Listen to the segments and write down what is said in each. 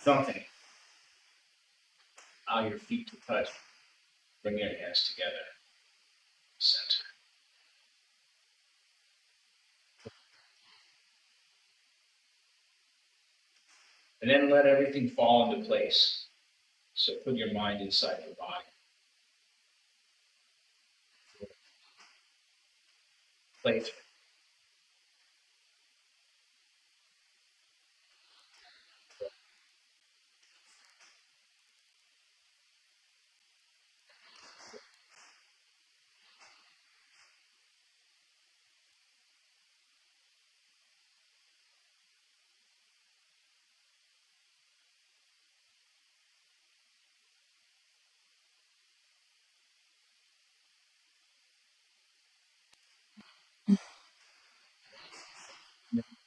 something. Allow your feet to touch. Bring your hands together. Center. And then let everything fall into place. So put your mind inside your body. Play through.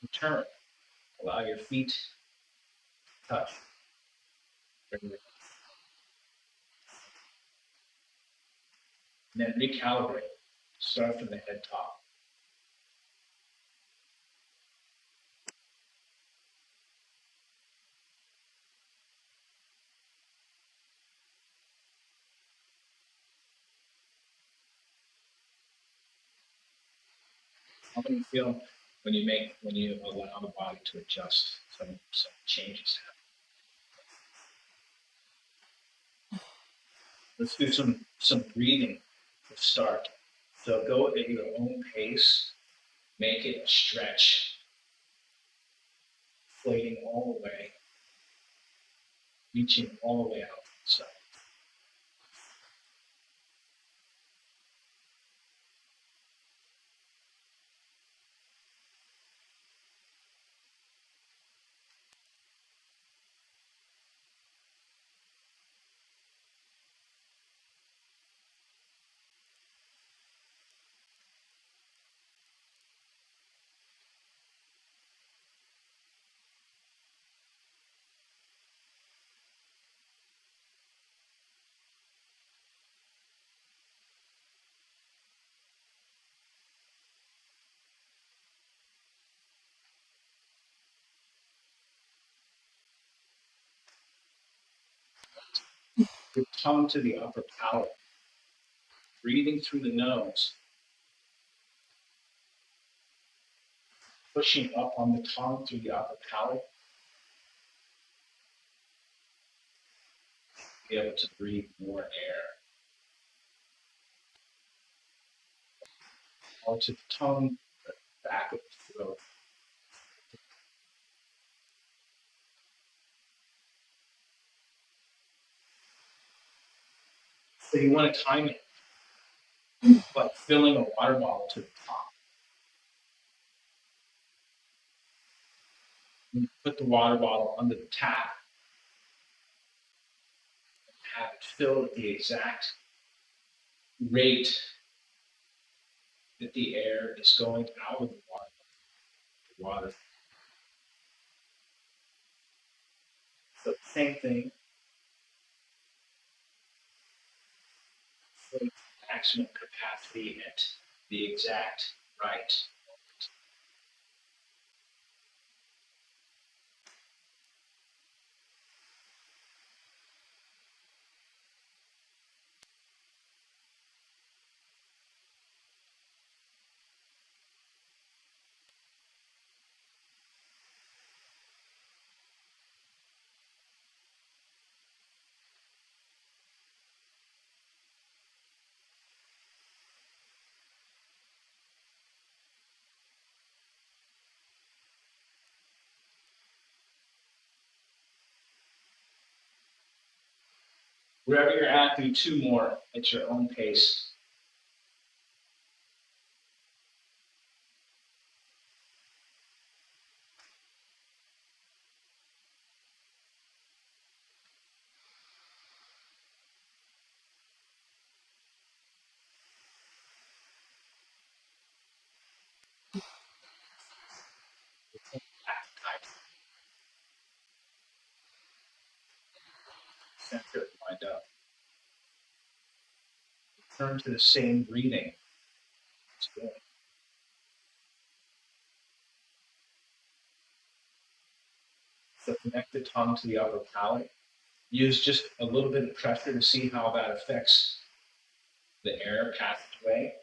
Return. Allow your feet to touch. And then recalibrate. Start from the head top. How do you feel when you allow the body to adjust? Some changes happen. Let's do some breathing to start. So go at your own pace. Make it a stretch, inflating all the way, reaching all the way out the side. Your tongue to the upper palate, breathing through the nose, pushing up on the tongue through the upper palate. Be able to breathe more air. Onto the tongue, the back of the throat. So you want to time it like filling a water bottle to the top. You put the water bottle under the tap and have it filled at the exact rate that the air is going out of the water. The water. So same thing. Maximum capacity at the exact right moment. Wherever you're at, do two more at your own pace. Center, wind up. Return to the same breathing. It's good. So connect the tongue to the upper palate. Use just a little bit of pressure to see how that affects the air passageway.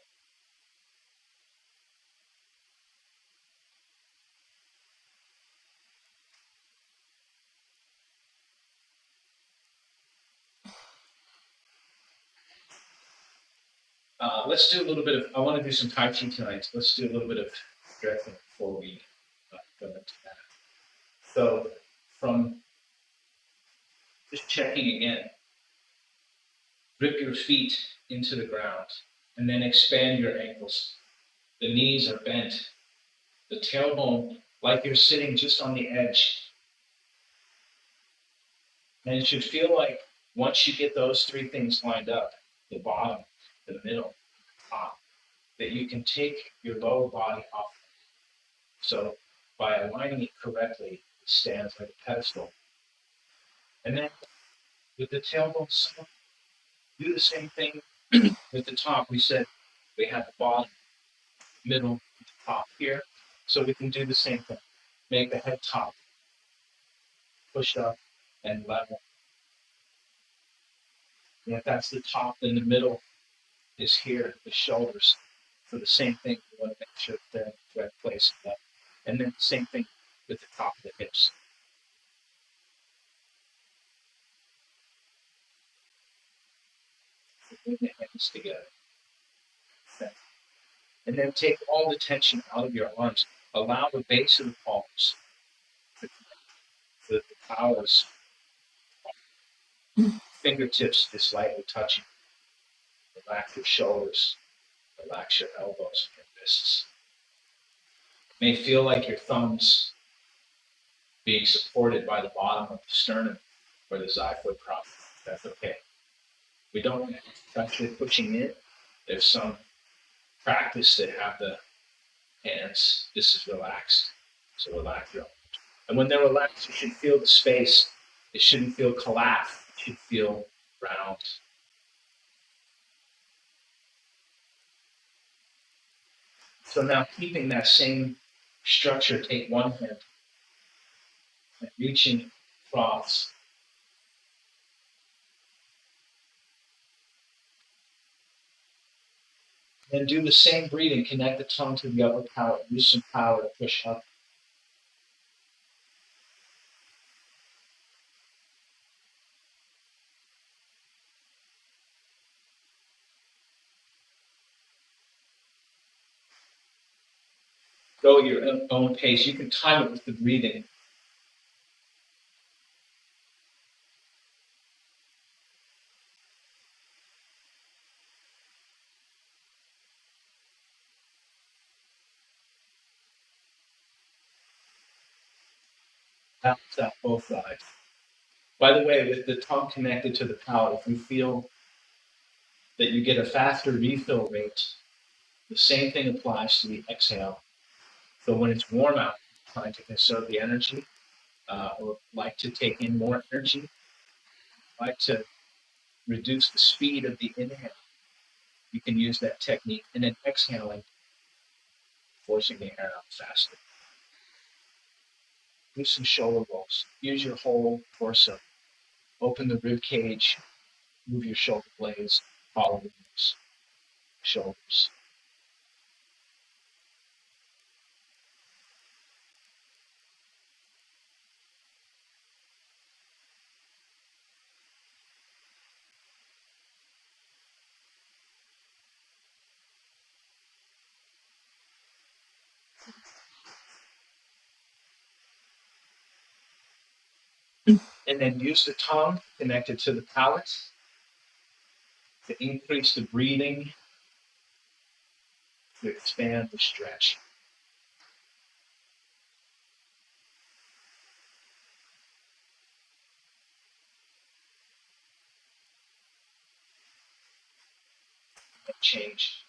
Let's do a little bit of, I want to do some Tai Chi tonight. So let's do a little bit of stretching before we go into that. So from just checking again, grip your feet into the ground and then expand your ankles. The knees are bent. The tailbone, like you're sitting just on the edge. And it should feel like once you get those three things lined up, the bottom, the middle, the top, that you can take your lower body off. So by aligning it correctly, it stands like a pedestal. And then with the tailbone, do the same thing with the top. We said we had the bottom, middle, top here. So we can do the same thing. Make the head top, push up, and level. And if that's the top, then the middle is here, the shoulders. So the same thing, we want to make sure they're in the correct place. And then the same thing with the top of the hips. Bring the hands together. Okay. And then take all the tension out of your arms. Allow the base of the palms, the powers, fingertips just slightly touching. Relax your shoulders, relax your elbows and your wrists. It may feel like your thumbs being supported by the bottom of the sternum or the xiphoid prop. That's okay. We don't actually pushing in. There's some practice that have the hands. This is relaxed. So relax your arms. And when they're relaxed, you should feel the space. It shouldn't feel collapsed. It should feel round. So now keeping that same structure, take one hand and reaching across. Then do the same breathing. Connect the tongue to the upper palate. Use some power to push up. Go at your own pace. You can time it with the breathing. Balance out both sides. By the way, with the tongue connected to the palate, if you feel that you get a faster refill rate, the same thing applies to the exhale. So when it's warm out, trying to conserve the energy, or like to take in more energy, like to reduce the speed of the inhale, you can use that technique. And then exhaling, forcing the air out faster. Do some shoulder rolls. Use your whole torso. Open the rib cage. Move your shoulder blades. Follow the moves. Shoulders. And then use the tongue connected to the palate to increase the breathing, to expand the stretch. And change.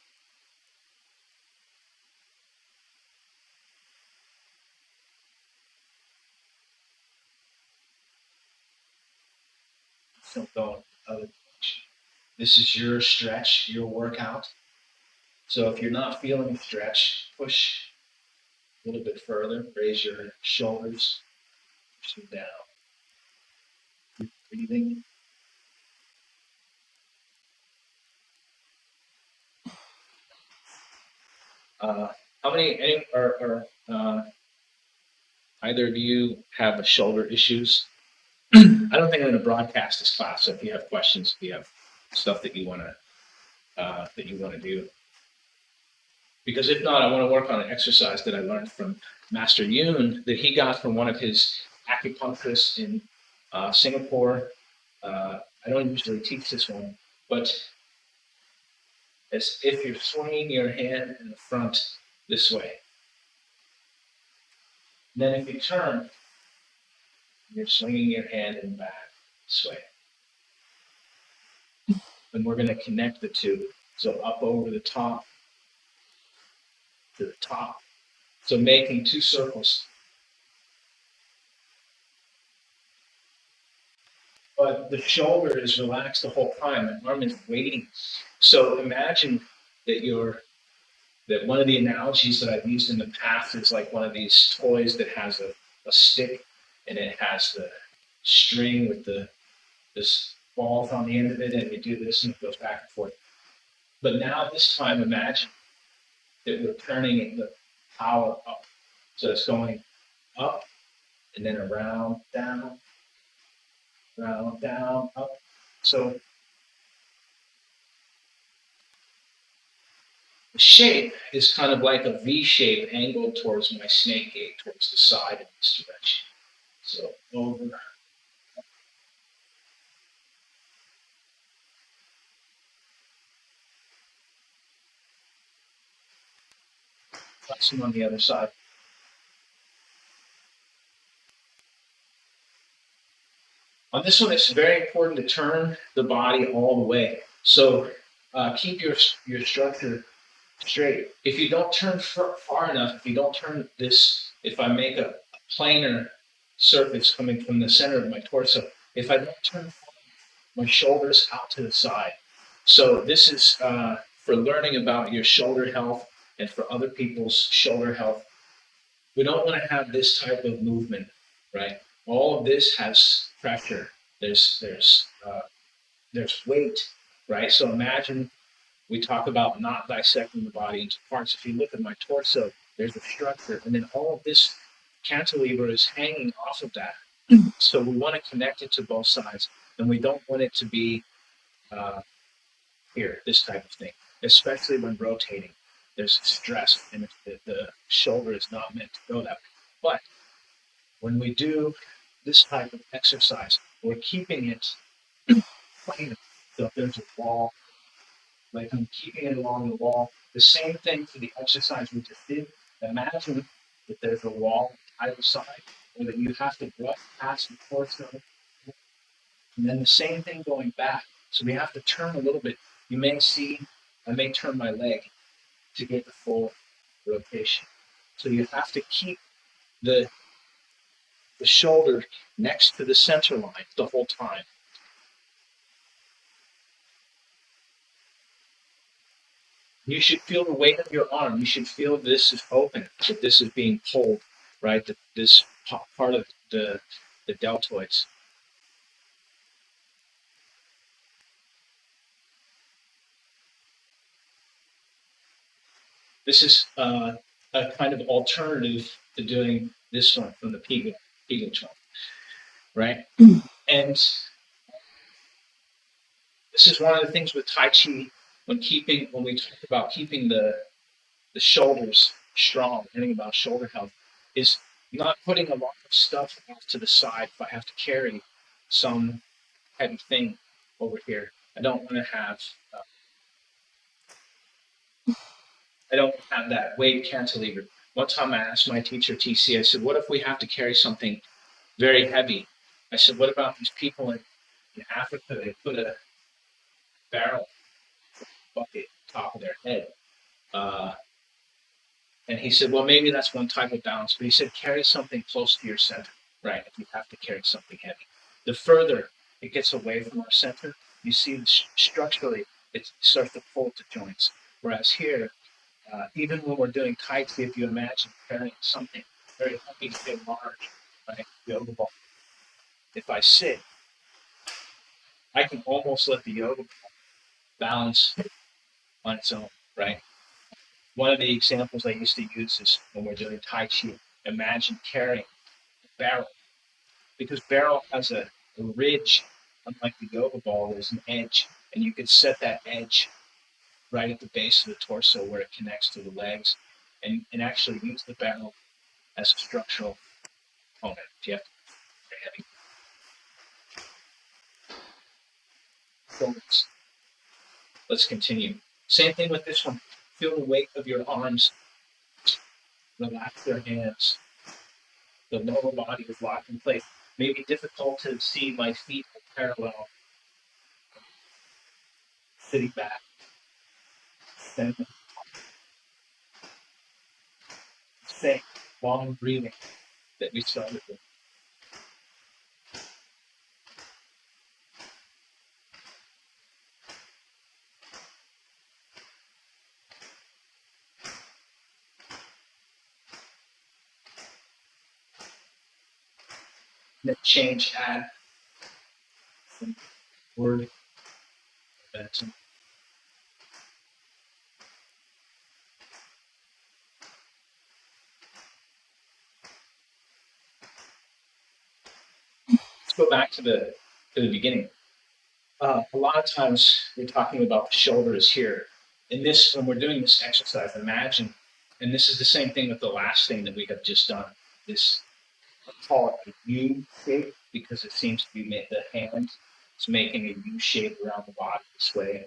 Don't go in the other direction. This is your stretch, your workout. So if you're not feeling a stretch, push a little bit further, raise your shoulders, So down. Keep breathing. How many, any, or either of you have shoulder issues? I don't think I'm going to broadcast this class. So if you have questions, if you have stuff that you want to do, because if not, I want to work on an exercise that I learned from Master Yoon that he got from one of his acupuncturists in Singapore. I don't usually teach this one, but as if you're swinging your hand in the front this way. And then if you turn, you're swinging your hand in the back this way. And we're going to connect the two. So up over the top to the top. So making two circles. But the shoulder is relaxed the whole time. The arm is waiting. So imagine that one of the analogies that I've used in the past is like one of these toys that has a stick and it has the string with this balls on the end of it, and you do this and it goes back and forth. But now this time imagine that we're turning the power up. So it's going up and then around, down, up. So the shape is kind of like a V shape angled towards my snake gate, towards the side in this direction. So over. Flexing on the other side. On this one, it's very important to turn the body all the way. So keep your structure straight. If you don't turn far enough, if you don't turn this, if I make a planar surface coming from the center of my torso, if I don't turn my shoulders out to the side. So this is for learning about your shoulder health and for other people's shoulder health. We don't want to have this type of movement, right? All of this has pressure. There's weight, right? So imagine we talk about not dissecting the body into parts. If you look at my torso, there's a structure, and then all of this cantilever is hanging off of that. So we want to connect it to both sides, and we don't want it to be here, this type of thing, especially when rotating. There's stress, and the shoulder is not meant to go that way. But when we do this type of exercise, we're keeping it plain. So if there's a wall, like I'm keeping it along the wall. The same thing for the exercise we just did. Imagine that there's a wall on either side, or that you have to brush past the torso, and then the same thing going back. So we have to turn a little bit. You may see I may turn my leg to get the full rotation. So you have to keep the shoulder next to the center line the whole time. You should feel the weight of your arm. You should feel this is open, that this is being pulled, right? That this part of the deltoids. This is a kind of alternative to doing this one from the Pegel joint, right? And this is one of the things with Tai Chi when we talk about keeping the shoulders strong, learning about shoulder health, is not putting a lot of stuff off to the side. If I have to carry some heavy thing over here, I don't want to have that weight cantilever. One time I asked my teacher TC, I said, "What if we have to carry something very heavy?" I said, "What about these people in Africa? They put a barrel bucket top of their head." And he said, well, maybe that's one type of balance. But he said, carry something close to your center, right? If you have to carry something heavy. The further it gets away from our center, you see structurally it starts to pull at the joints. Whereas here, even when we're doing Tai Chi, if you imagine carrying something very heavy, very large, right? Yoga ball. If I sit, I can almost let the yoga ball balance on its own, right? One of the examples I used to use is when we're doing Tai Chi. Imagine carrying a barrel, because barrel has a ridge, unlike the yoga ball, there's an edge, and you could set that edge right at the base of the torso where it connects to the legs, and actually use the barrel as a structural component. If you have to be heavy shoulders. Let's continue. Same thing with this one. Feel the weight of your arms. Relax your hands. The lower body is locked in place. Maybe difficult to see my feet parallel. Sitting back. Standing. Same long breathing that we started with. And then change, add some word momentum. Let's go back to the beginning. A lot of times we're talking about the shoulders here. In this, when we're doing this exercise, imagine, and this is the same thing with the last thing that we have just done. This, I call it a U shape because it seems to be the hand is making a U shape around the body this way.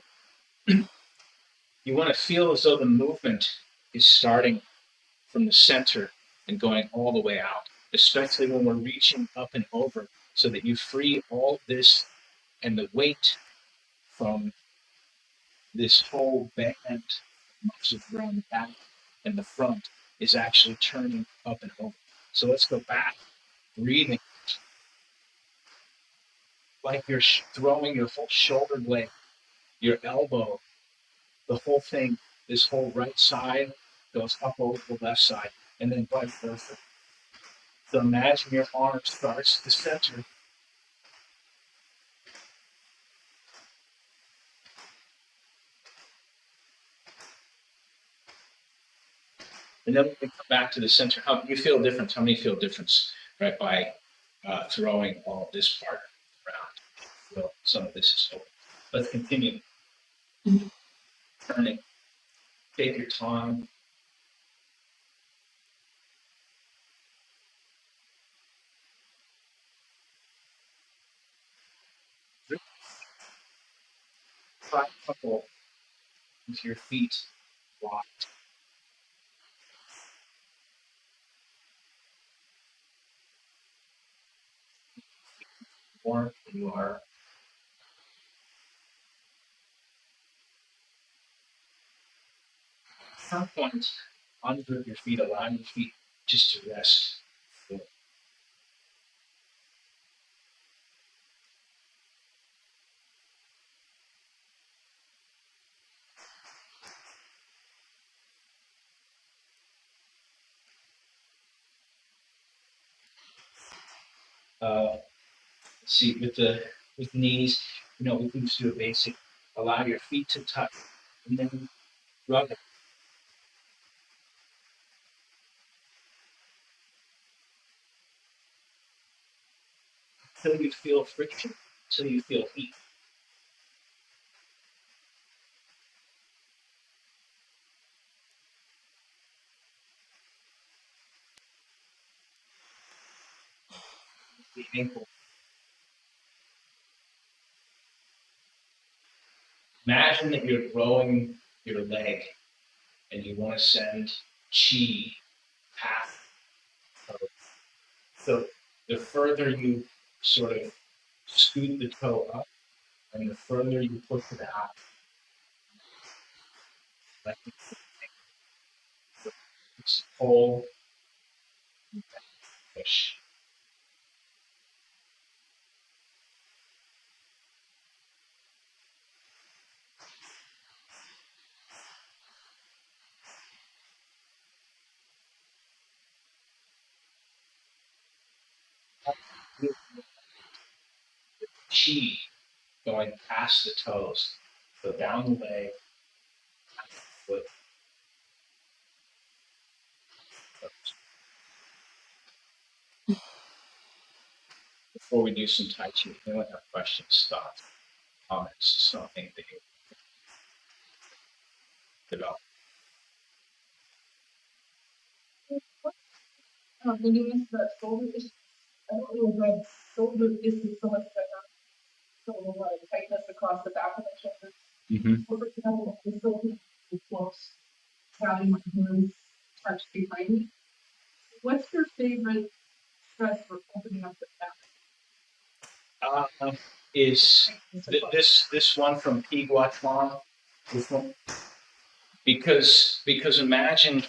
You want to feel as though the movement is starting from the center and going all the way out, especially when we're reaching up and over, so that you free all this and the weight from this whole band muscle around the back and the front is actually turning up and over. So let's go back, breathing like you're throwing your whole shoulder blade, your elbow, the whole thing, this whole right side goes up over the left side, and then vice versa. So imagine your arm starts to center. And then we can come back to the center. How you feel difference? How many feel difference right by throwing all this part around? So some of this is open. Let's continue. Turning. Take your time. Try a couple with your feet locked. More than you are. At some point, under your feet, allow your feet just to rest. Uh, see with knees, we can just do a basic. Allow your feet to touch, and then rub it until you feel friction, until you feel heat. The ankle. Imagine that you're growing your leg, and you want to send chi past. So the further you sort of scoot the toe up, and the further you push it out, like it's pull, push. feel the chi going past the toes, so down the leg, foot, toes. Before we do some Tai Chi, anyone have questions, thoughts, comments, something that you develop? When you mentioned that shoulder issue, I don't know why shoulder isn't so much better. So like tightness across the back of the shoulder. For example, the shoulder is close, having my hands touch behind me. What's your favorite stress for opening up the back? Is this one from P. Guatran? This one? Because imagine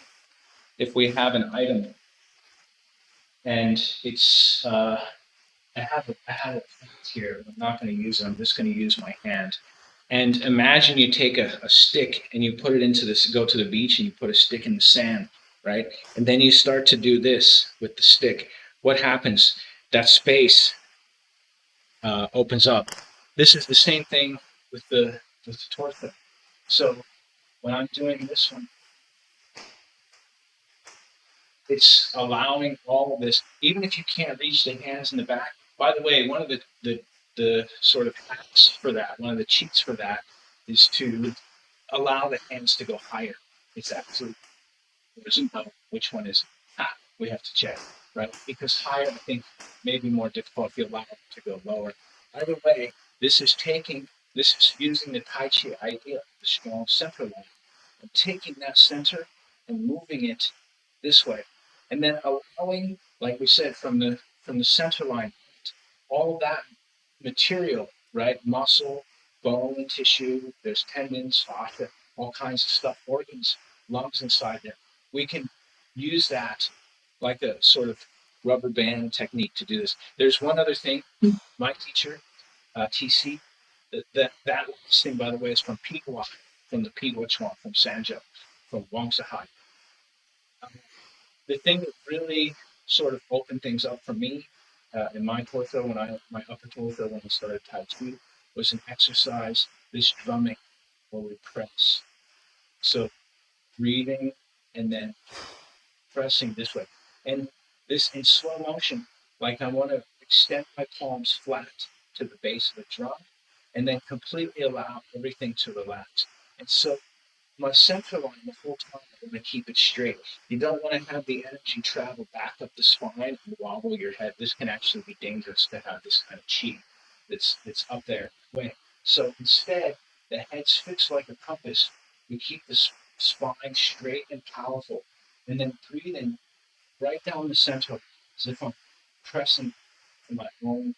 if we have an item and it's I have it here. I'm not going to use it. I'm just going to use my hand. And imagine you take a stick and you put it into this. Go to the beach and you put a stick in the sand, right? And then you start to do this with the stick. What happens? That space opens up. This is the same thing with the torso. So when I'm doing this one, it's allowing all of this, even if you can't reach the hands in the back. By the way, one of the sort of hacks for that, one of the cheats for that, is to allow the hands to go higher. It's absolutely, there's no which one is we have to check, right? Because higher, I think, may be more difficult if you allow it to go lower. Either way, this is using the Tai Chi idea, the strong center line, and taking that center and moving it this way, and then allowing, like we said, from the center line, all of that material, right? Muscle, bone, tissue. There's tendons, fascia, all kinds of stuff, organs, lungs inside there. We can use that like a sort of rubber band technique to do this. There's one other thing. My teacher, TC, that thing, by the way, is from Pigua, from the Pigua Chuan, from Sanjo, from Wangzahai. The thing that really sort of opened things up for me in my torso, my upper torso, when I started Tai Chi, was an exercise, this drumming, where we press. So breathing and then pressing this way. And this in slow motion, like I want to extend my palms flat to the base of the drum and then completely allow everything to relax. And so my center line the whole time, I'm going to keep it straight. You don't want to have the energy travel back up the spine and wobble your head. This can actually be dangerous to have this kind of chi that's up there. Way. So instead, the head's fixed like a compass. We keep the spine straight and powerful, and then breathing right down the center as if I'm pressing my own.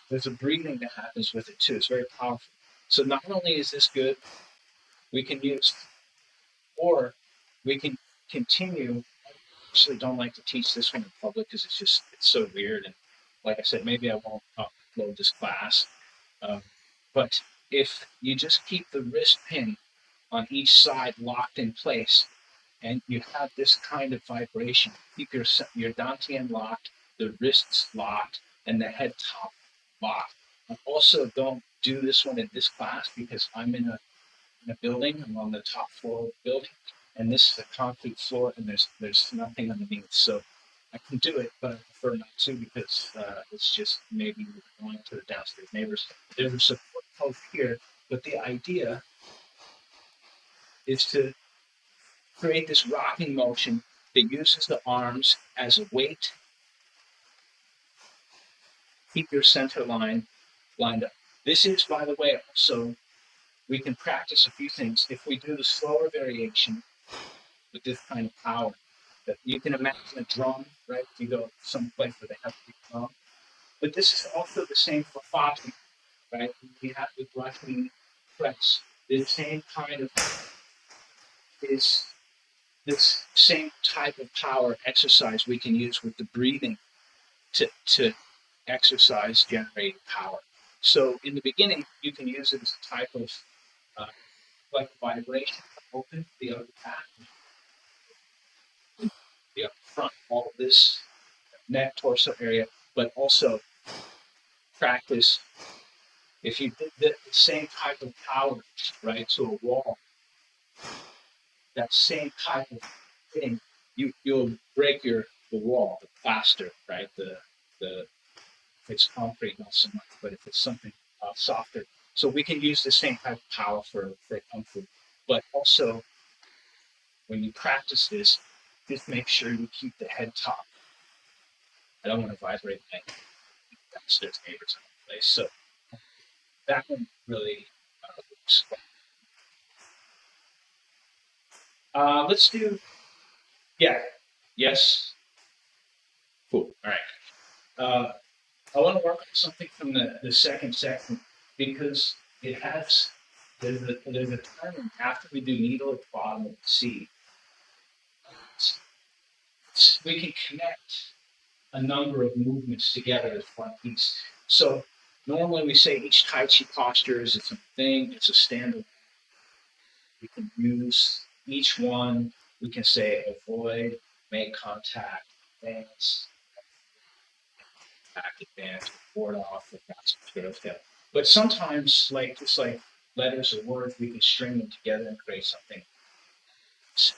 There's a breathing that happens with it too. It's very powerful. So not only is this good, we can use, or we can continue. I actually don't like to teach this one in public because it's so weird. And like I said, maybe I won't upload this class. But if you just keep the wrist pin on each side locked in place, and you have this kind of vibration, keep your dantian locked, the wrists locked, and the head top locked. And also, don't do this one in this class because I'm in a building. I'm on the top floor of the building, and this is a concrete floor, and there's nothing underneath. So I can do it, but I prefer not to because it's just maybe going to the downstairs neighbors. There's a support post here, but the idea is to create this rocking motion that uses the arms as a weight. Keep your center line lined up. This is, by the way, also we can practice a few things. If we do the slower variation with this kind of power, that you can imagine a drum, right? If you go someplace where they have a big drum. But this is also the same for foxing, right? We have the brushing press. The same kind of is this same type of power exercise we can use with the breathing to exercise generating power. So in the beginning, you can use it as a type of like vibration to open the other back, the up front, all of this neck, torso area, but also practice. If you did the same type of power, right, to a wall, that same type of hitting, you'll break the wall, the plaster, right? The if it's concrete, not so much, but if it's something softer. So we can use the same type of power for kung fu, but also when you practice this, just make sure you keep the head top. I don't want to vibrate my downstairs neighbors in the place. So that one really works. Let's do, yeah, yes, cool. All right. I want to work on something from the second section because it has, there's a time after we do needle at the bottom of the C, we can connect a number of movements together as one piece. So normally we say each Tai Chi posture is its own thing, it's a standard. We can use each one, we can say avoid, make contact, advance, back advance, board off, with fast material fail. But sometimes, like just like letters or words, we can string them together and create something. So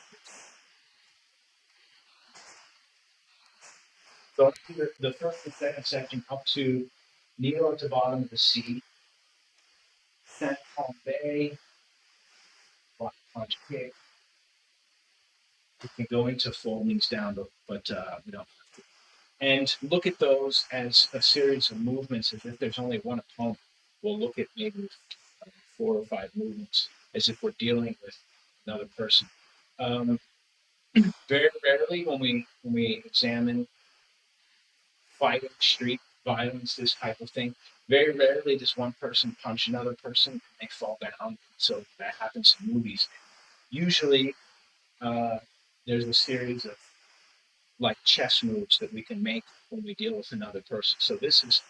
the first and second section up to needle at the bottom of the C, center palm bay, block punch kick. We can go into foldings down, but we don't have to. And look at those as a series of movements as if there's only one opponent. We'll look at maybe 4 or 5 movements as if we're dealing with another person. Um, very rarely when we examine fighting, street violence, this type of thing, very rarely does one person punch another person and they fall down. So that happens in movies. Usually, uh, there's a series of like chess moves that we can make when we deal with another person. So this is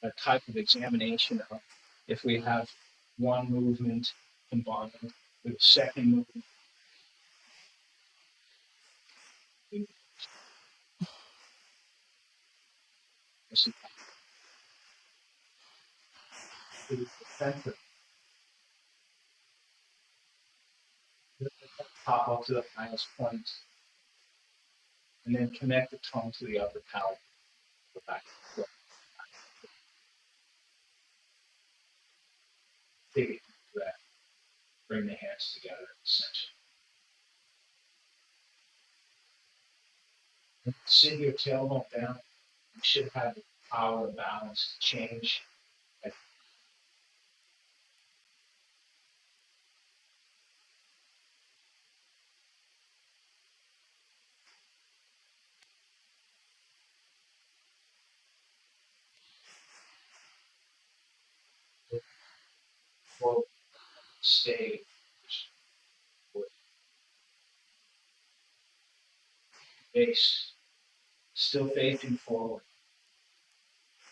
a type of examination of if we have one movement combined with a second movement. This is the center, the top up to the highest point, and then connect the tongue to the upper palate, the back. Take a deep breath. Bring the hands together in the center. Sit your tailbone down. You should have the power of balance to change. For stay base, still facing forward.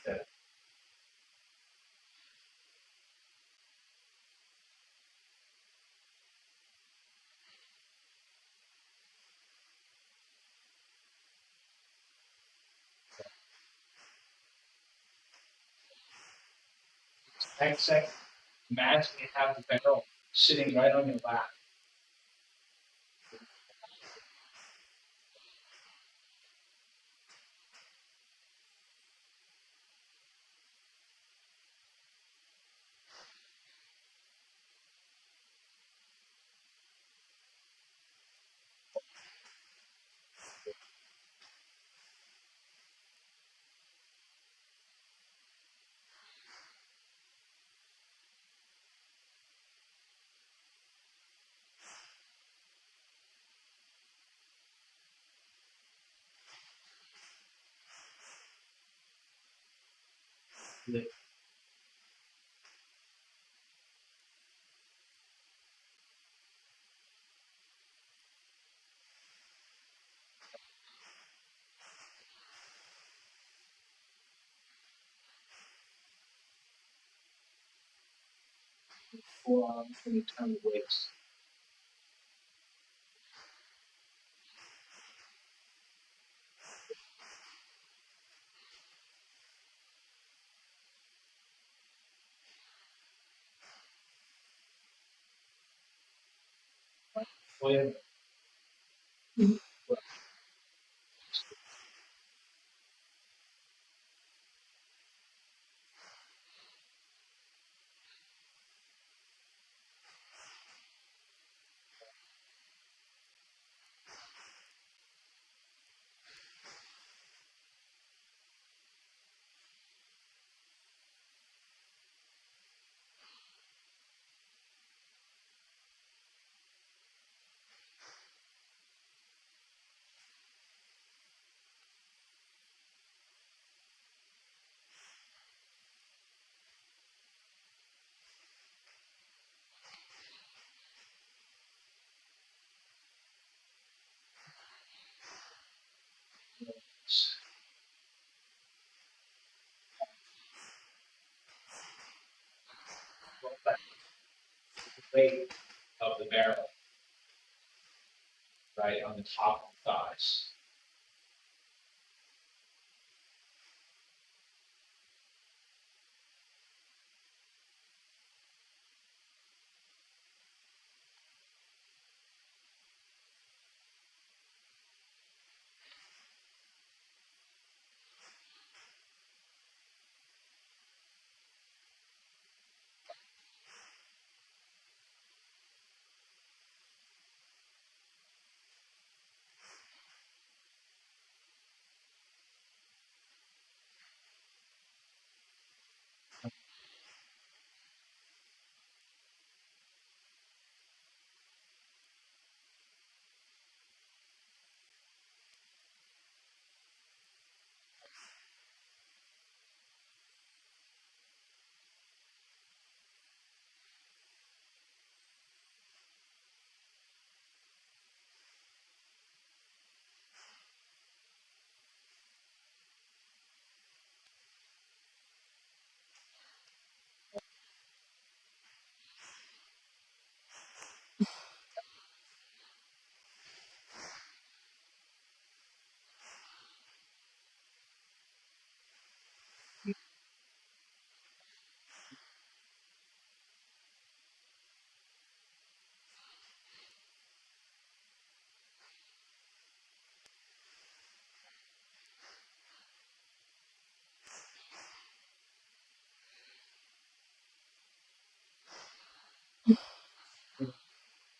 That next second, imagine you have the barrel sitting right on your lap. The forearm and you turn the waist. When the weight of the barrel, right, on the top of the thighs.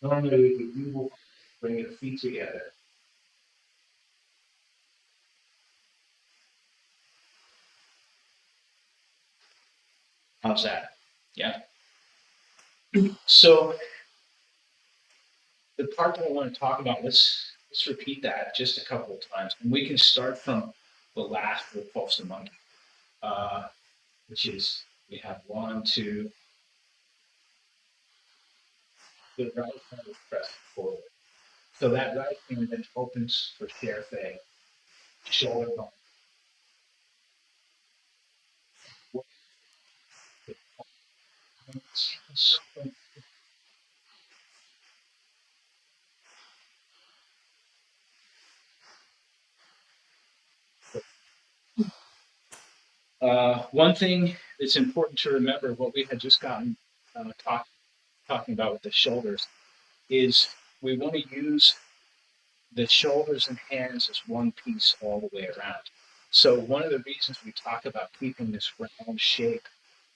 Normally, you will bring your feet together. How's that? Yeah. So the part that I want to talk about, let's repeat that just a couple of times, and we can start from the last repulsive monkey, uh, which is we have 1, 2. The right hand is pressed forward, so that right hand then opens for share fei, shoulder bone. One thing that's important to remember, what we had just gotten talking about with the shoulders, is we want to use the shoulders and hands as one piece all the way around. So one of the reasons we talk about keeping this round shape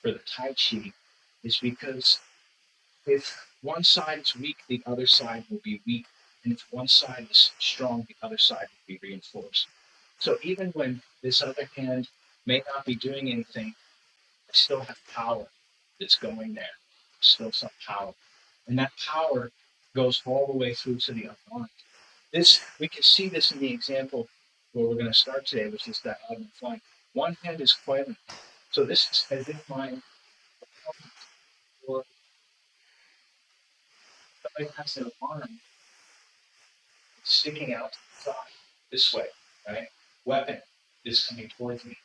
for the Tai Chi is because if one side is weak, the other side will be weak. And if one side is strong, the other side will be reinforced. So even when this other hand may not be doing anything, I still have power that's going there. Still some power. And that power goes all the way through to the other arm. This we can see this in the example where we're going to start today, which is that odd flank. One hand is coiling. So this is as if my or the right has an arm sticking out to the side this way, right? Weapon is coming towards me.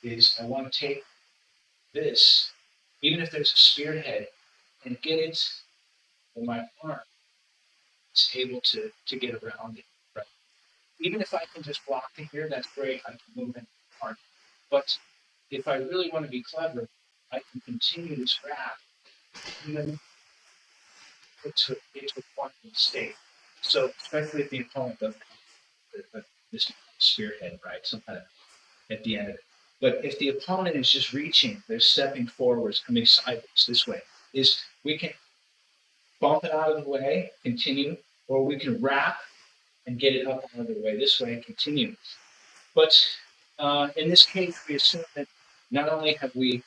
Is I want to take this, even if there's a spearhead, and get it in my arm is able to get around it. Right? Even if I can just block to here, that's great. I can move in arm. But if I really want to be clever, I can continue this grab even into a quantum state. So especially if the opponent doesn't have this spearhead, right? Some kind of at the end of it. But if the opponent is just reaching, they're stepping forwards, coming sideways this way, is we can bump it out of the way, continue, or we can wrap and get it up out of the way this way and continue. But in this case, we assume that not only have we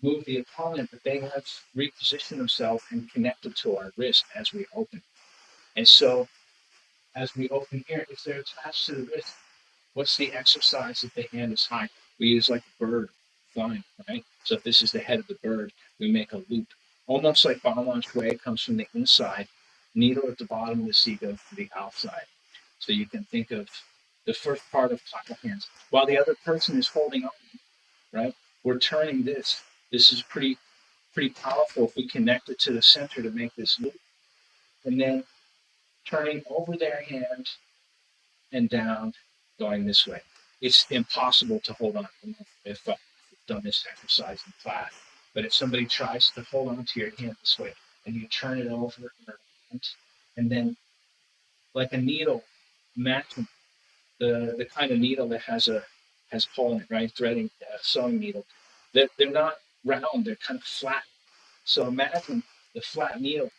moved the opponent, but they have repositioned themselves and connected to our wrist as we open. And so as we open here, if they're attached to the wrist, what's the exercise if the hand is high? We use like a bird flying, right? So if this is the head of the bird, we make a loop. Almost like Balance Shui comes from the inside, needle at the bottom of the sea goes to the outside. So you can think of the first part of clap hands. While the other person is holding on, right? We're turning this. This is pretty powerful if we connect it to the center to make this loop. And then turning over their hand and down, going this way. It's impossible to hold on. I don't know if you've done this exercise in class, but if somebody tries to hold on to your hand this way and you turn it over and then like a needle, imagine the kind of needle that has a hole in it, right? Threading sewing needle. They're not round, they're kind of flat. So imagine the flat needle.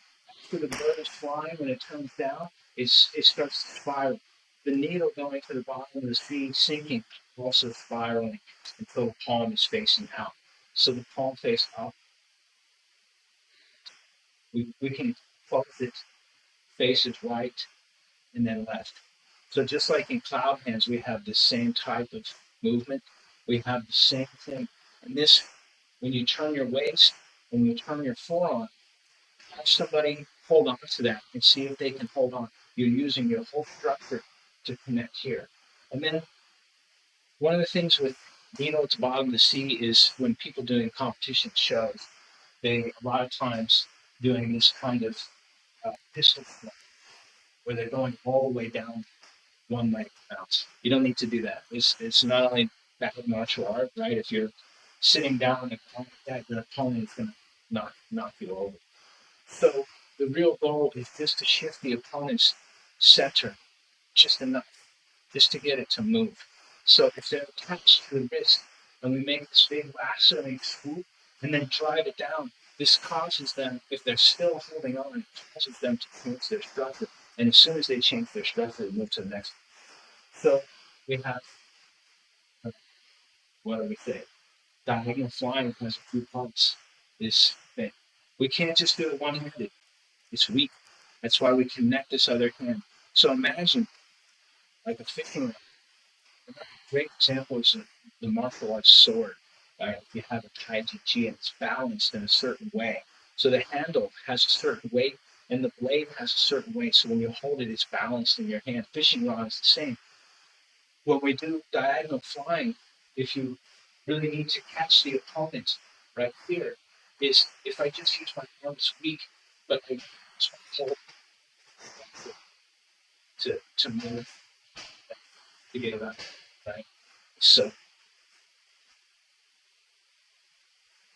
After the bird is flying, when it turns down, it starts to spiral. The needle going to the bottom of the sea, sinking, also spiraling until the palm is facing out. So the palm face out. We can close it, faces right and then left. So just like in cloud hands, we have the same type of movement. We have the same thing. And this, when you turn your waist, when you turn your forearm, have somebody hold on to that and see if they can hold on. You're using your whole structure to connect here. And then one of the things with needle at the bottom of the sea is when people doing competition shows, they a lot of times doing this kind of pistol flip where they're going all the way down one leg bounce. You don't need to do that. It's not only bad martial art, right? If you're sitting down and like that, your opponent is going to knock you over. So the real goal is just to shift the opponent's center just enough, just to get it to move. So if they're attached to the wrist and we make this big lassoing swoop and then drive it down, this causes them, if they're still holding on, it causes them to change their structure. And as soon as they change their structure, they move to the next. So we have, what do we say? Diagonal flying has a few parts. This thing. We can't just do it one-handed. It's weak. That's why we connect this other hand. So imagine like a fishing rod. A great example is the martial arts sword. Right? You have a taiji chi and it's balanced in a certain way. So the handle has a certain weight and the blade has a certain weight. So when you hold it, it's balanced in your hand. Fishing rod is the same. When we do diagonal flying, if you really need to catch the opponent right here, is if I just use my arms weak, but I just hold to move to get it up, right? So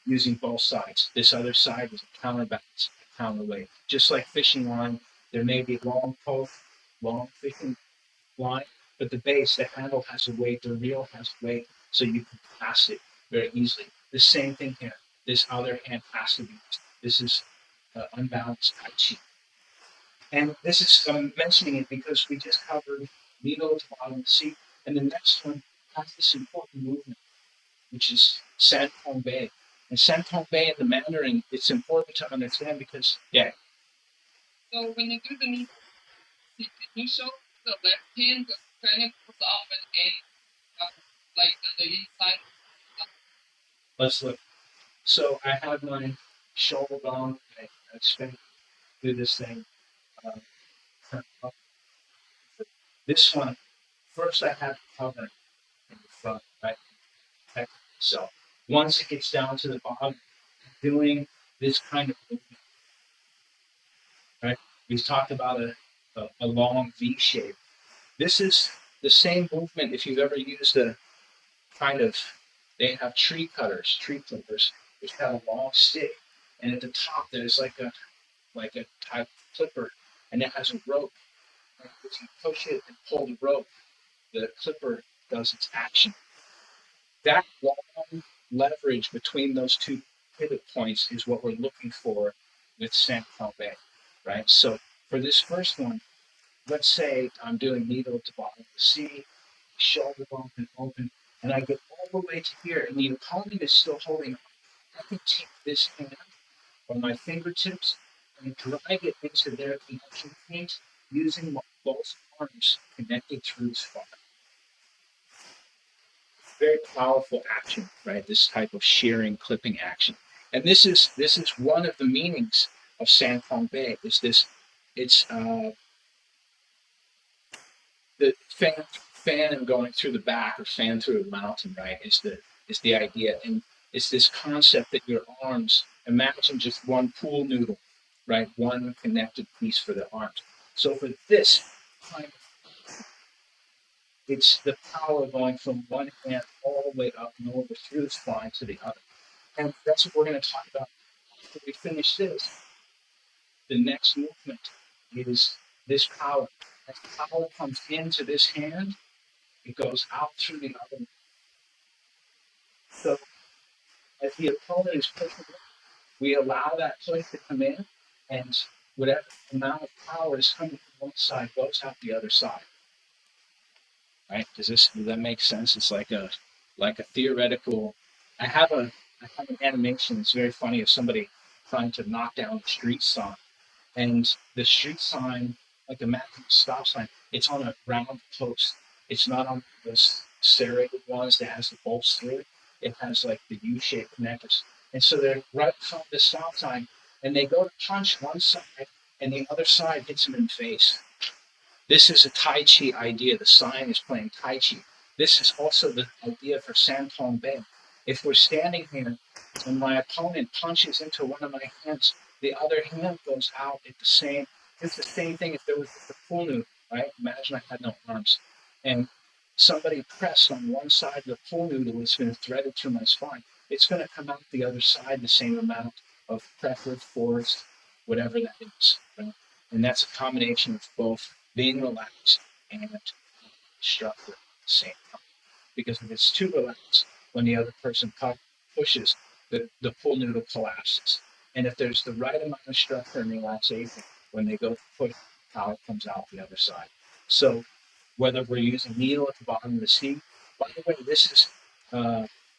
using both sides. This other side is a counterbalance, a counterweight. Just like fishing line, there may be long pole, long fishing line, but the base, the handle has a weight, the reel has weight, so you can pass it very easily. The same thing here. This other hand has to be. This is unbalanced tai chi. And this is, I'm mentioning it because we just covered needle to bottom seat, and the next one has this important movement, which is San Tong Bei. And San Tong Bei in the Mandarin, it's important to understand because, yeah. So when you do the needle, can you show the left hand kind of goes off and like on the inside? Let's look. So I have my shoulder down. I spin, do this thing. This one, first I have to cover in the front, right? So once it gets down to the bottom, doing this kind of movement, right? We've talked about a long V shape. This is the same movement if you've ever used a kind of, they have tree cutters, tree clippers, which have a long stick. And at the top, there's like a like a type of clipper, and it has a rope. And if you push it and pull the rope, the clipper does its action. That long leverage between those two pivot points is what we're looking for with Santon Bay, right? So for this first one, let's say I'm doing needle to bottom of the C, shoulder open, and I get all the way to here, and the opponent is still holding on. I can take this hand on my fingertips and drag it into their connection point using both arms connected through the spine. Very powerful action, right? This type of shearing, clipping action, and this is one of the meanings of Santon Bay. Is this? It's the fan and going through the back or fan through a mountain, right? Is the idea, and it's this concept that your arms. Imagine just one pool noodle, right? One connected piece for the arms. So for this kind of it's the power going from one hand all the way up and over through the spine to the other. And that's what we're going to talk about after we finish this. The next movement is this power. As power comes into this hand, it goes out through the other. So as the opponent is pushing, we allow that push to come in, and whatever amount of power is coming from one side goes out the other side. Right? Does that make sense? It's like a theoretical. I have a I have an animation. It's very funny of somebody trying to knock down a street sign, and the street sign, like imagine a stop sign, it's on a round post. It's not on those serrated ones that has the bolts through it. It has like the U-shaped connectors, and so they're right in front of the stop sign, and they go to punch one side, and the other side hits them in the face. This is a Tai Chi idea. The sign is playing Tai Chi. This is also the idea for Santon Bay. If we're standing here and my opponent punches into one of my hands, the other hand goes out at the same. It's the same thing if there was just a full noodle, right? Imagine I had no arms, and somebody pressed on one side of the full noodle. It's been threaded through my spine. It's going to come out the other side the same amount of pressure, force, whatever that is. Right? And that's a combination of both being relaxed and structure at the same time. Because if it's too relaxed, when the other person pushes, the full noodle collapses. And if there's the right amount of structure and relaxation, when they go to push, power comes out the other side. So whether we're using needle at the bottom of the sea, by the way,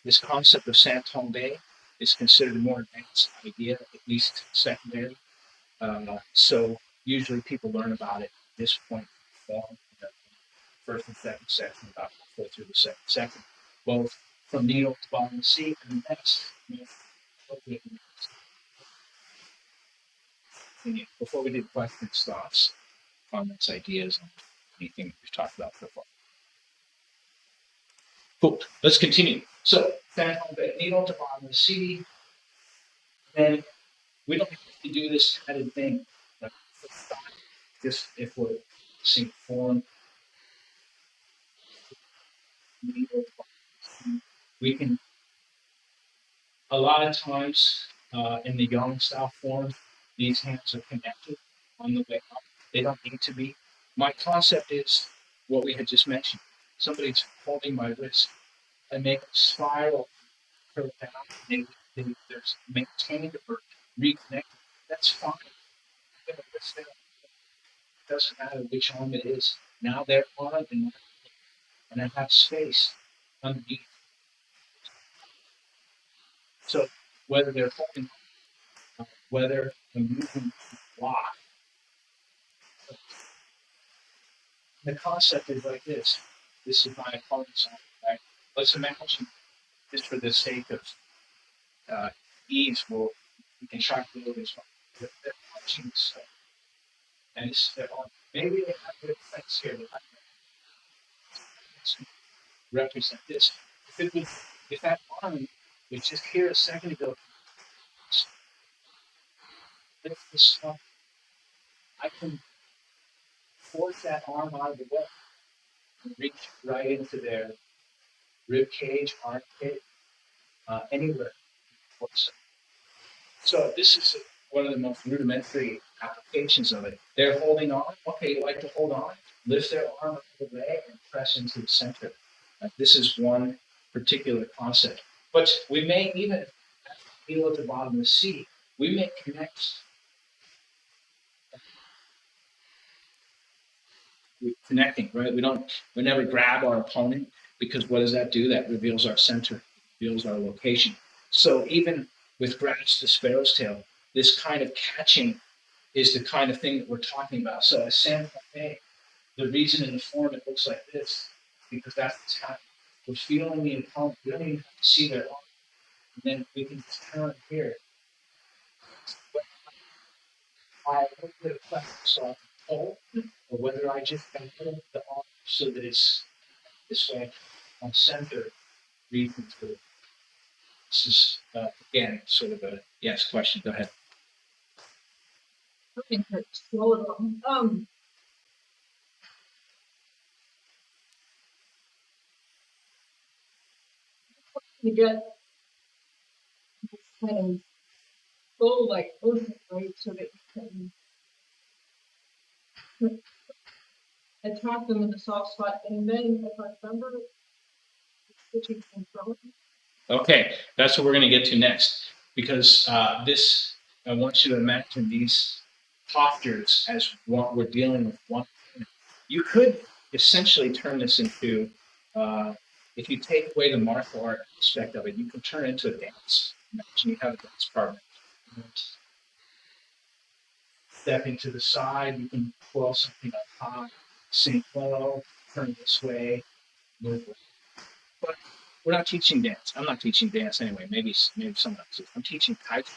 this concept of Santon Bay is considered a more advanced idea, at least secondary. So usually people learn about it at this point in the first and second section, about halfway through the second section, both from needle to bottom C, and next, before we do questions, thoughts, comments, ideas, on anything we've talked about so far. Cool. Let's continue. So, needle to bottom C, then we don't have to do this kind of thing. Like, just if we're seeing form, we can a lot of times in the young style form, these hands are connected on the way up. They don't need to be. My concept is what we had just mentioned. Somebody's holding my wrist and make a spiral curve down. They're maintained or reconnected. That's fine. It doesn't matter which arm it is. Now they're on and I have space underneath. So whether they're holding, whether I'm using block, the concept is like this. This is my opponent's arm, right? Let's imagine, just for the sake of ease, we can try to do this one. They're punching stuff, and it's their arm. Maybe they have good effects here that I can represent this. If that arm was just here a second ago, lift this up, I can force that arm out of the way and reach right into their rib cage, armpit, anywhere. So this is one of the most rudimentary applications of it. They're holding on. Okay, you like to hold on? Lift their arm out of the way and press into the center. This is one particular concept. But we may even feel at the bottom of the sea. We may connect. We're connecting, right? We never grab our opponent because what does that do? That reveals our center, reveals our location. So even with grasp the sparrow's tail, this kind of catching is the kind of thing that we're talking about. So as Sam Cafe, the reason in the form it looks like this, because that's what's happening. We're feeling the opponent. We don't even have to see their arm. And then we can just turn here. But I look at a question, so I can hold, or whether I just can hold the arm so that it's this way on center reading through. This is, again, sort of a yes question. Go ahead. I think that's slow it down. You get this kind of flow like ocean, right? So that you can attack them in the soft spot. And then, if I remember, switching from throwing. Okay, that's what we're going to get to next. Because this, I want you to imagine these postures as what we're dealing with. One, you could essentially turn this into, if you take away the martial art aspect of it, you can turn it into a dance. Imagine you have a dance partner. Stepping to the side, you can pull something up high, sink low, turn this way, move. But we're not teaching dance. I'm not teaching dance anyway. Maybe someone else is. I'm teaching Tai Chi.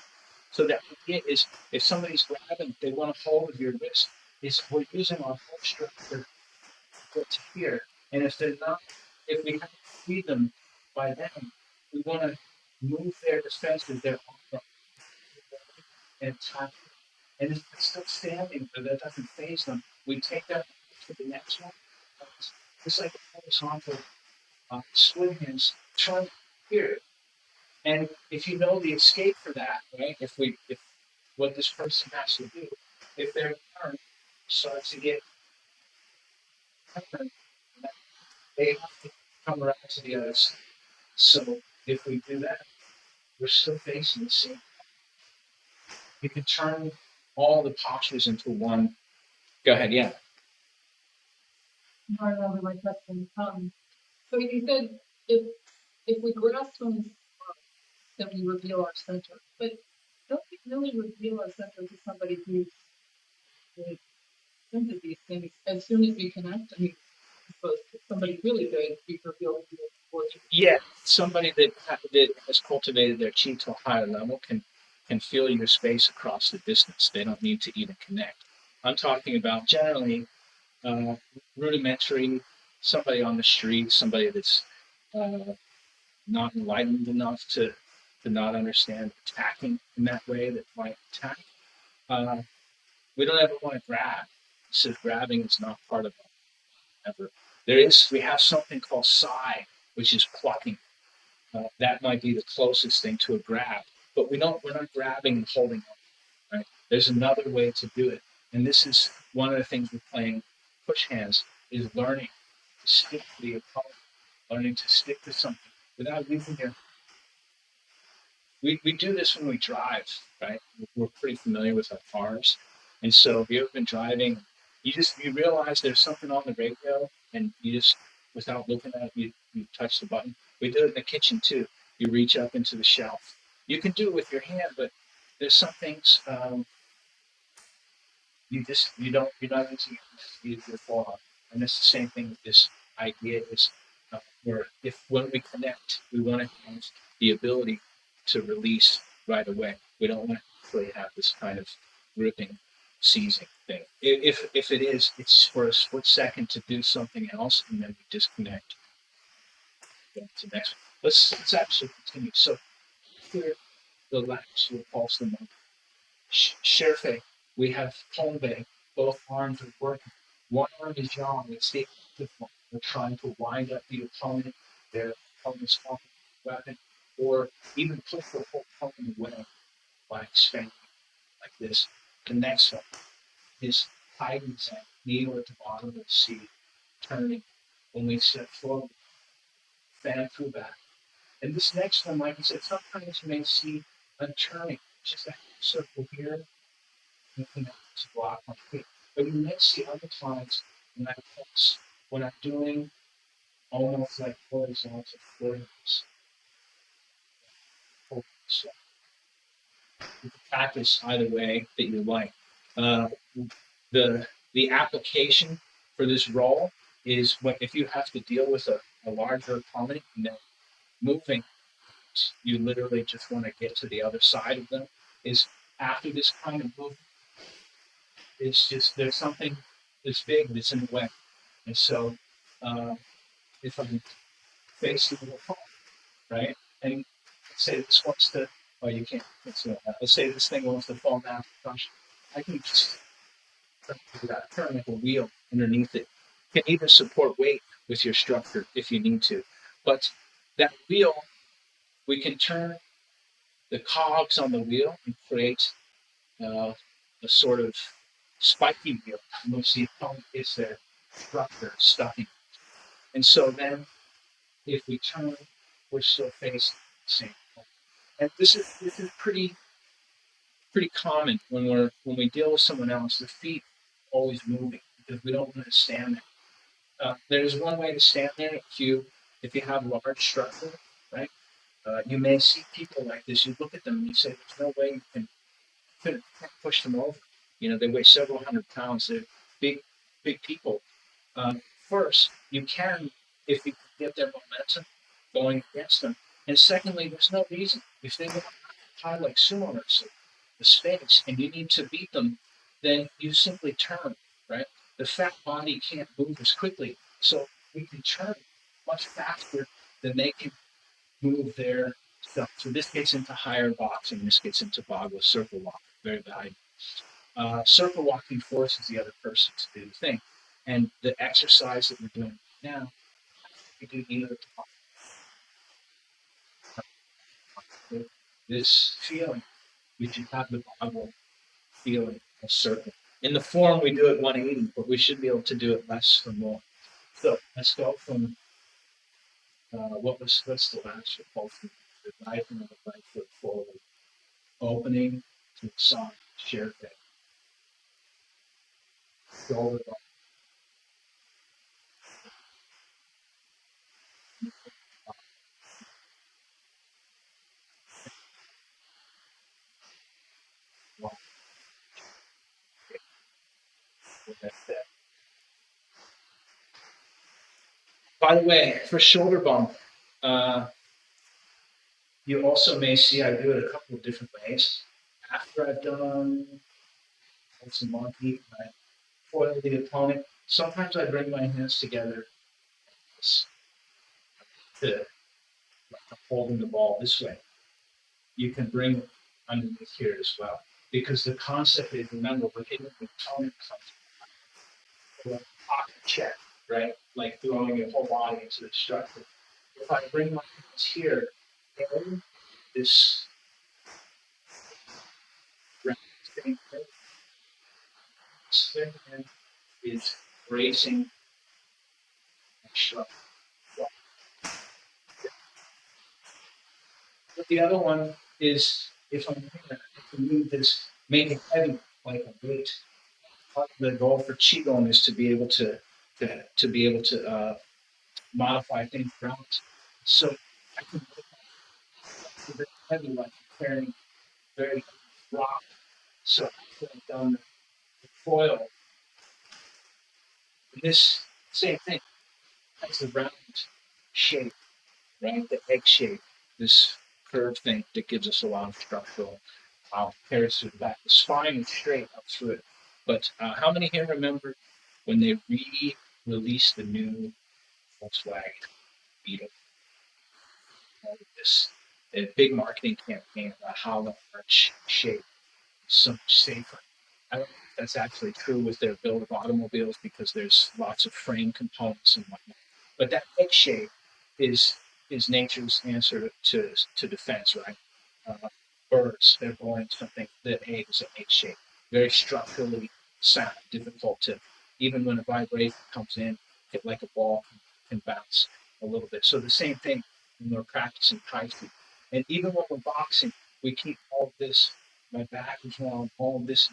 So the idea is, if somebody's grabbing, they want to hold of your wrist. Is we're using our whole structure to here. And if they're not, if we have to feed them by then, we want to move their defenses, their arm and time. And if they're still standing, but that doesn't phase them, we take that to the next one. It's like a horizontal swing hands turn here. And if you know the escape for that, right? If what this person has to do, if their turn starts to get turned, they have to come around to the other side. So if we do that, we're still facing the same. You can turn all the postures into one. Go ahead, yeah. I remember my question. So you said if we grasp them, then we reveal our center. But don't we really reveal our center to somebody who's like, into these things as soon as we connect? I mean, I suppose if somebody really good, we reveal to them. Yeah, somebody that has cultivated their chi to a higher level can feel your space across the distance. They don't need to even connect. I'm talking about generally uh, rudimentary, somebody on the street, somebody that's uh, not enlightened enough to not understand attacking in that way that might attack. Uh, we don't ever want to grab. So grabbing is not part of it ever. We have something called sai, which is plucking. That might be the closest thing to a grab, but we're not grabbing and holding on, right? There's another way to do it. And this is one of the things with playing push hands is learning to stick to the opponent, learning to stick to something without using your. We do this when we drive, right? We're pretty familiar with our cars. And so if you've ever been driving, you realize there's something on the radio and you just without looking at it, you touch the button. We do it in the kitchen too. You reach up into the shelf. You can do it with your hand, but there's some things you're not using your forearm. And it's the same thing with this idea is where if when we connect, we want to have the ability to release right away. We don't want to really have this kind of gripping, seizing thing. If it is, it's for a split second to do something else, and then we disconnect. Go to the next one. Let's actually continue. So here, the laps will pulse them up. Sherfe, we have Tongbe, both arms are working. One arm is yang, it's the active one. We're trying to wind up the opponent, their opponent's weapon, or even push the whole opponent away by expanding. like this. The next one is hiding that needle at the bottom of the seat, turning when we step forward, fan through back. And this next one, like I said, sometimes you may see a turning, just a circle here, looking at to block my feet. But you may see other times when I pulse, when I'm doing almost like horizontal flares. So you can practice either way that you like. Uh, the application for this role is when if you have to deal with a larger opponent and then moving, you literally just want to get to the other side of them. Is after this kind of movement, it's just there's something that's big that's in the way, and so uh, if I'm facing the opponent, right, and say this wants to, oh, you can't. Let's say this thing wants to fall down. Gosh, I can just turn like a wheel underneath it. You can even support weight with your structure if you need to. But that wheel, we can turn the cogs on the wheel and create a sort of spiky wheel in which the opponent gets their structure stuck in. And so then if we turn, we're still facing the same point. And this is pretty common when we deal with someone else. The feet always moving because we don't want to stand there. There's one way to stand there if you have large structure, right? You may see people like this. You look at them and you say, "There's no way you can push them over." You know, they weigh several hundred pounds. They're big, big people. First, you can if you can get their momentum going against them. And secondly, there's no reason if they want to high like sumo wrestling, the space, and you need to beat them, then you simply turn, right? The fat body can't move as quickly, so we can turn much faster than they can move their stuff. So this gets into higher boxing. This gets into Bagua circle walk. Very valuable. Circle walking forces the other person to do the thing. And the exercise that we're doing now, we do either this feeling. We should have the Bagua feeling of circle. In the form, we do it 180, but we should be able to do it less or more. So let's go from what's the last repulse? The right and the right foot forward, opening to the side, share thing, shoulder bump, that's that. By the way, for shoulder bump, uh, you also may see I do it a couple of different ways. After I've done some monkey, I foil the opponent. Sometimes I bring my hands together to like I'm holding the ball this way. You can bring it underneath here as well. Because the concept is, remember, we're hitting the opponent like pocket check, right? Like throwing your whole body into the structure. If I bring my hands here, and this thing is bracing and structure. But the other one is if I'm here, I can move this, make it heavy like a weight. Part of the goal for qigong is to be able to be able to modify things around. So I can make it very heavy, like carrying very rock. So after I've done the foil, this same thing has the round shape, right? The egg shape, this curved thing that gives us a lot of structural carries through the back. The spine is straight up through it. But how many here remember when they re-released the new Volkswagen Beetle? This a big marketing campaign about how the arch shape is so much safer. I don't know if that's actually true with their build of automobiles because there's lots of frame components and whatnot. But that egg shape is nature's answer to defense, right? birds, they're born something that is an H shape, very structurally sound, difficult to, even when a vibration comes in, hit like a ball can bounce a little bit. So the same thing when we're practicing Tai Chi. And even when we're boxing, we keep all of this, my back is round, all of this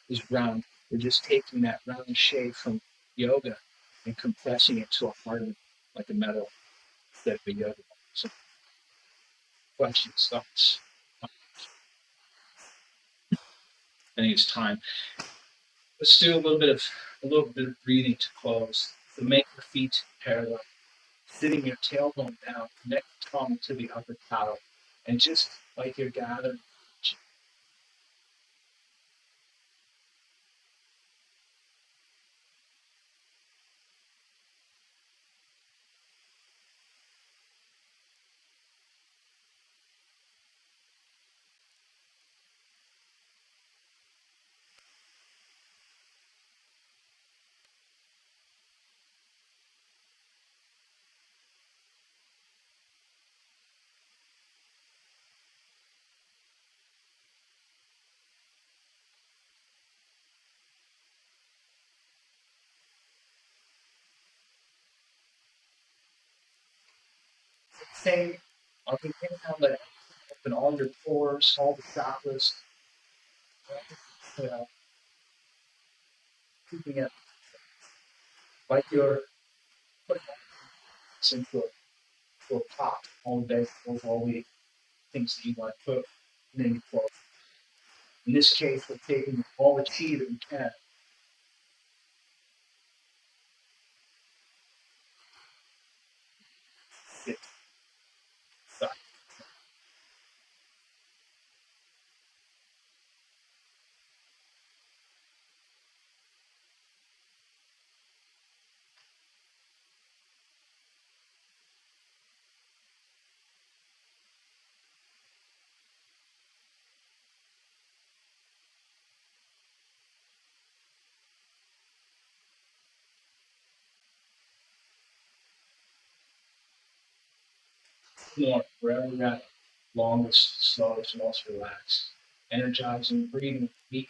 is round. We're just taking that round shape from yoga and compressing it to a hardened, like a metal, that of a yoga ball. So questions, thoughts? I think it's time. Let's do a little bit of breathing to close. So make your feet parallel, sitting your tailbone down, neck tongue to the upper palate, and just like you're gathering. Same. On the inhale, let open all your pores, all the chakras. Exhale, keeping it like you're putting this into a pot, all the vegetables, all the things that you want to cook, and then you close. In this case, we're taking all the chi that we can. Get stuck. More, wherever you're at, longest, slowest, most relaxed. Energizing, breathing, deep.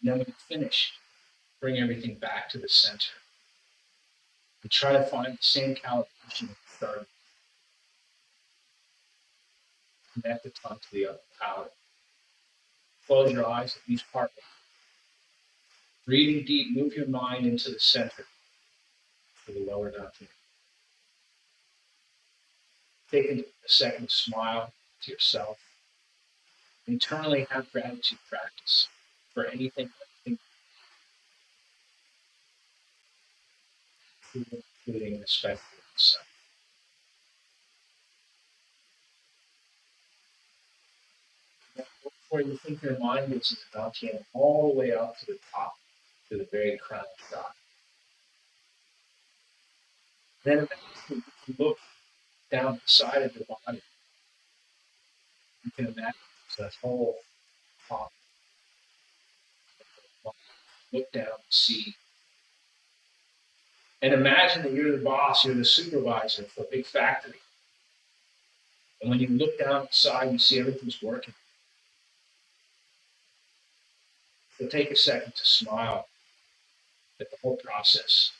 And then when you finish, bring everything back to the center. And try to find the same calibration at the start. Connect the tongue to the upper palate. Close your eyes at least partly. Breathing deep, move your mind into the center to the lower dantian. Take a second to smile to yourself. Internally have gratitude practice for anything, including respect for yourself. Before you think your mind is dantian all the way up to the top, to the very crown chakra. Then imagine you look down the side of your body. You can imagine that whole top. Look down and see. And imagine that you're the boss, you're the supervisor for a big factory. And when you look down the side, you see everything's working. So take a second to smile at the whole process.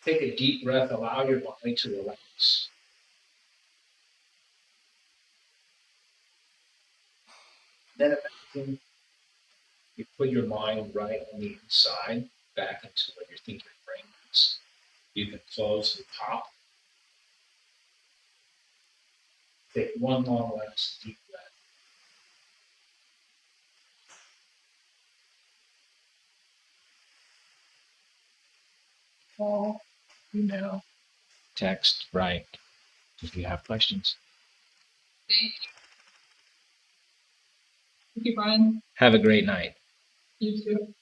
Take a deep breath, allow your body to relax. Then imagine you put your mind right on the inside, back into what you think your brain is. You can close the top. Take one long last deep breath. Call, email, text, write if you have questions. Thank you. Thank you, Brian. Have a great night. You too.